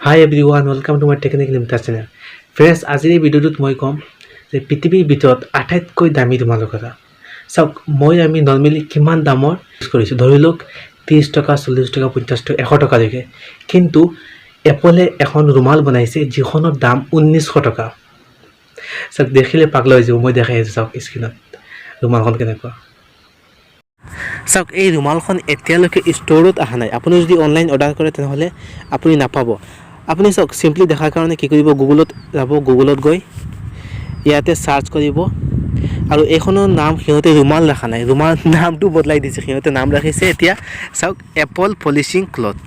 Hi everyone, welcome to my Technical Limited channel. Friends, আজিৰ এই ভিডিঅ'টোত মই ক'ম যে পৃথিৱীৰ ভিতৰত আটাইতকৈ দামী ৰুমালৰ কথা। চাওক, আমি নৰ্মেলি কিমান দামৰ ইউজ কৰিছোঁ, ধৰি লওক 30 টকা, 40 টকা, 50 টকা, 100 টকালৈকে। কিন্তু এপলে এখন ৰুমাল বনাইছে যিখনৰ দাম 1900 টকা। চাওক, দেখিলে পাগল হৈ যাব। মই দেখাই আছোঁ, চাওক স্ক্ৰীণত ৰুমালখন কেনেকুৱা। চাওক, এই ৰুমালখন এতিয়ালৈকে ষ্ট'ৰত অহা নাই। আপুনি যদি অনলাইন অৰ্ডাৰ কৰে তেনেহ'লে আপুনি নাপাব। আপুনি চাওক, চিম্পলি দেখাৰ কাৰণে কি কৰিব, গুগলত যাব, গুগলত গৈ ইয়াতে চাৰ্চ কৰিব আৰু এইখনৰ নাম সিহঁতে ৰুমাল ৰাখা নাই, ৰুমাল নামটো বদলাই দিছে। সিহঁতে নাম ৰাখিছে এতিয়া, চাওক, এপল পলিচিং ক্লথ।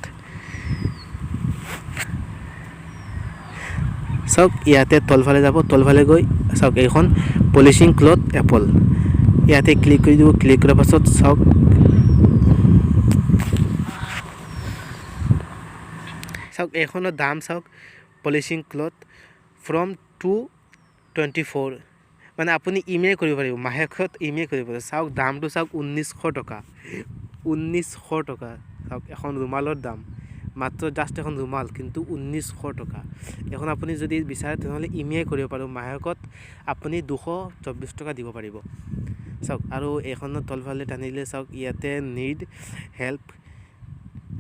চাওক, ইয়াতে তলফালে যাব, তলফালে গৈ চাওক এইখন পলিচিং ক্লথ এপল, ইয়াতে ক্লিক কৰি দিব। ক্লিক কৰাৰ পাছত চাওক, এইখনৰ দাম চাওক, পলিচিং ক্লথ ফ্ৰম 224, মানে আপুনি ইমেইল কৰিব পাৰিব, মাহেকত ইমেইল কৰিব পাৰিব। চাওক, দামটো চাওক, 1900 টকা। 1900 টকা। চাওক, এখন ৰুমালৰ দাম, মাত্ৰ জাষ্ট এখন ৰুমাল, কিন্তু 1900 টকা। এখন আপুনি যদি বিচাৰে তেনেহ'লে ইমেইল কৰিব পাৰিব, মাহেকত আপুনি 224 টকা দিব পাৰিব। চাওক, আৰু এইখনৰ তলফালে টানিলে চাওক, ইয়াতে নিড হেল্প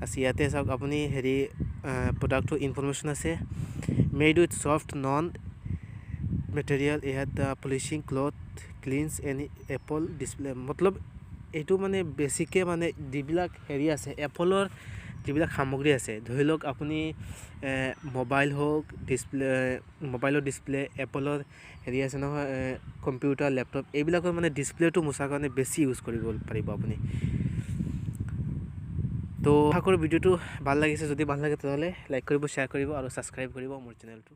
আছে। ইয়াতে চাওক, আপুনি প্ৰডাক্টৰ ইনফৰমেশ্যন আছে। Made with soft non material, ইয়াত polishing cloth cleans any Apple display. মতলব এইটো মানে বেছিকৈ মানে যিবিলাক আছে, এপলৰ যিবিলাক সামগ্ৰী আছে, ধৰি লওক আপুনি মোবাইল হওক, মোবাইলৰ ডিছপ্লে, এপলৰ আছে নহয়, কম্পিউটাৰ, লেপটপ, এইবিলাকৰ মানে ডিছপ্লেটো মোচাৰ কাৰণে বেছি ইউজ কৰিব পাৰিব আপুনি। তো আশা কৰোঁ ভিডিঅ'টো ভাল লাগিছে। যদি ভাল লাগে তেনেহ'লে লাইক কৰিব, শ্বেয়াৰ কৰিব আৰু ছাবস্ক্ৰাইব কৰিব মোৰ চেনেলটো।